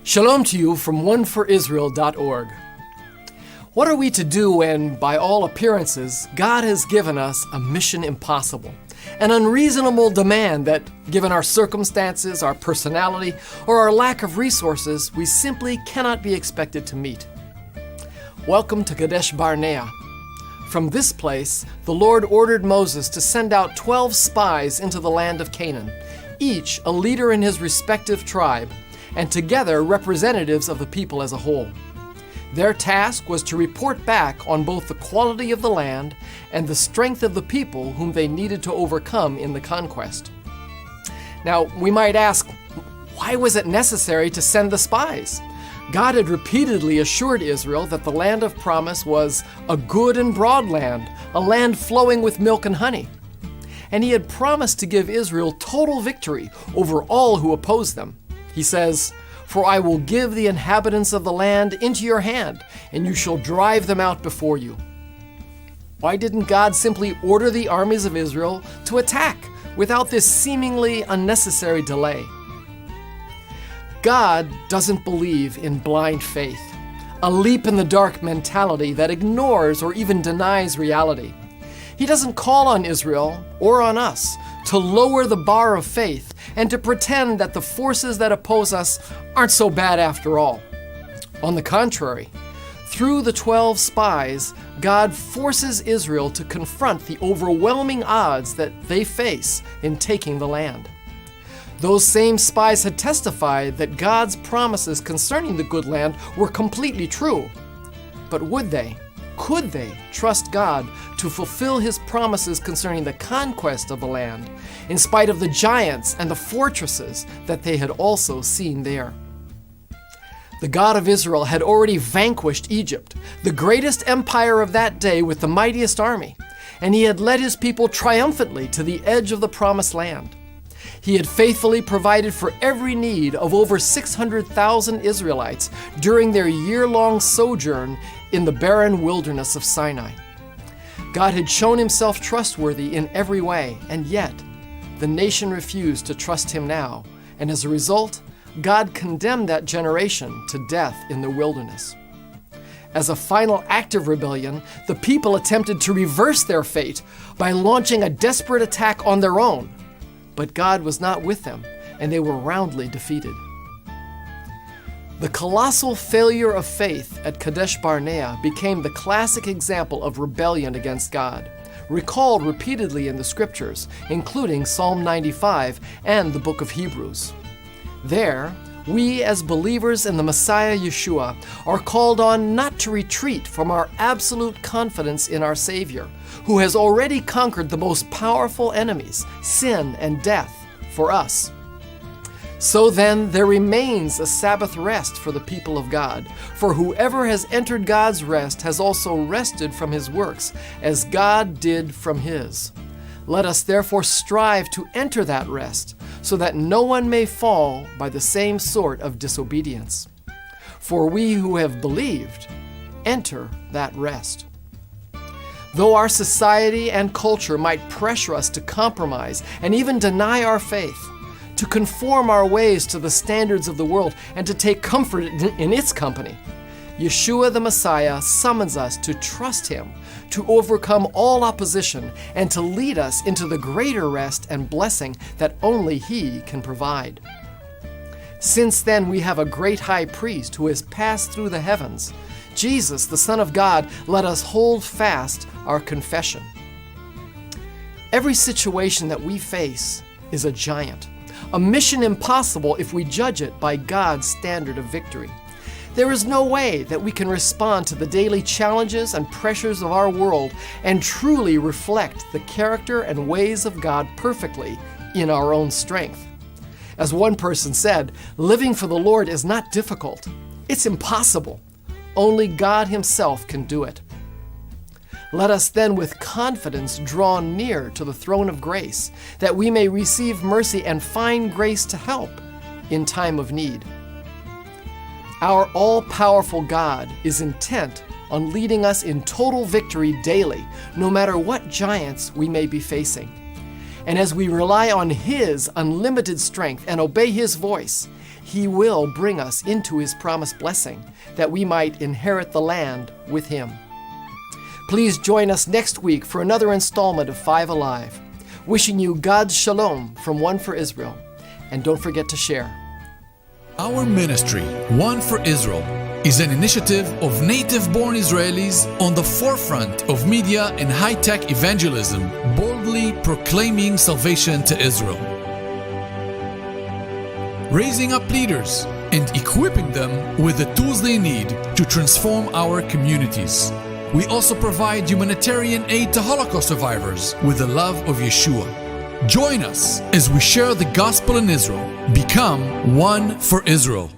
Shalom to you from oneforisrael.org. What are we to do when, by all appearances, God has given us a mission impossible, an unreasonable demand that, given our circumstances, our personality, or our lack of resources, we simply cannot be expected to meet? Welcome to Kadesh Barnea. From this place, the Lord ordered Moses to send out 12 spies into the land of Canaan, each a leader in his respective tribe, and together representatives of the people as a whole. Their task was to report back on both the quality of the land and the strength of the people whom they needed to overcome in the conquest. Now, we might ask, why was it necessary to send the spies? God had repeatedly assured Israel that the land of promise was a good and broad land, a land flowing with milk and honey. And he had promised to give Israel total victory over all who opposed them. He says, "For I will give the inhabitants of the land into your hand, and you shall drive them out before you." Why didn't God simply order the armies of Israel to attack without this seemingly unnecessary delay? God doesn't believe in blind faith, a leap-in-the-dark mentality that ignores or even denies reality. He doesn't call on Israel or on us to lower the bar of faith and to pretend that the forces that oppose us aren't so bad after all. On the contrary, through the 12 spies, God forces Israel to confront the overwhelming odds that they face in taking the land. Those same spies had testified that God's promises concerning the good land were completely true. But would they? Could they trust God to fulfill his promises concerning the conquest of the land, in spite of the giants and the fortresses that they had also seen there? The God of Israel had already vanquished Egypt, the greatest empire of that day with the mightiest army, and he had led his people triumphantly to the edge of the promised land. He had faithfully provided for every need of over 600,000 Israelites during their year-long sojourn in the barren wilderness of Sinai. God had shown himself trustworthy in every way, and yet the nation refused to trust him now, and as a result, God condemned that generation to death in the wilderness. As a final act of rebellion, the people attempted to reverse their fate by launching a desperate attack on their own. But God was not with them, and they were roundly defeated. The colossal failure of faith at Kadesh Barnea became the classic example of rebellion against God, recalled repeatedly in the scriptures, including Psalm 95 and the book of Hebrews. There, we as believers in the Messiah Yeshua are called on not to retreat from our absolute confidence in our Savior, who has already conquered the most powerful enemies, sin and death, for us. So then, there remains a Sabbath rest for the people of God, for whoever has entered God's rest has also rested from his works, as God did from his. Let us therefore strive to enter that rest, so that no one may fall by the same sort of disobedience. For we who have believed enter that rest. Though our society and culture might pressure us to compromise and even deny our faith, to conform our ways to the standards of the world and to take comfort in its company, Yeshua the Messiah summons us to trust him, to overcome all opposition, and to lead us into the greater rest and blessing that only he can provide. Since then we have a great high priest who has passed through the heavens, Jesus, the Son of God. Let us hold fast our confession. Every situation that we face is a giant, a mission impossible if we judge it by God's standard of victory. There is no way that we can respond to the daily challenges and pressures of our world and truly reflect the character and ways of God perfectly in our own strength. As one person said, living for the Lord is not difficult. It's impossible. Only God himself can do it. Let us then with confidence draw near to the throne of grace, that we may receive mercy and find grace to help in time of need. Our all-powerful God is intent on leading us in total victory daily, no matter what giants we may be facing. And as we rely on his unlimited strength and obey his voice, He will bring us into His promised blessing, that we might inherit the land with Him. Please join us next week for another installment of Five Alive. Wishing you God's shalom from One for Israel. And don't forget to share. Our ministry, One for Israel, is an initiative of native-born Israelis on the forefront of media and high-tech evangelism, boldly proclaiming salvation to Israel. Raising up leaders and equipping them with the tools they need to transform our communities. We also provide humanitarian aid to Holocaust survivors with the love of Yeshua. Join us as we share the gospel in Israel. Become One for Israel.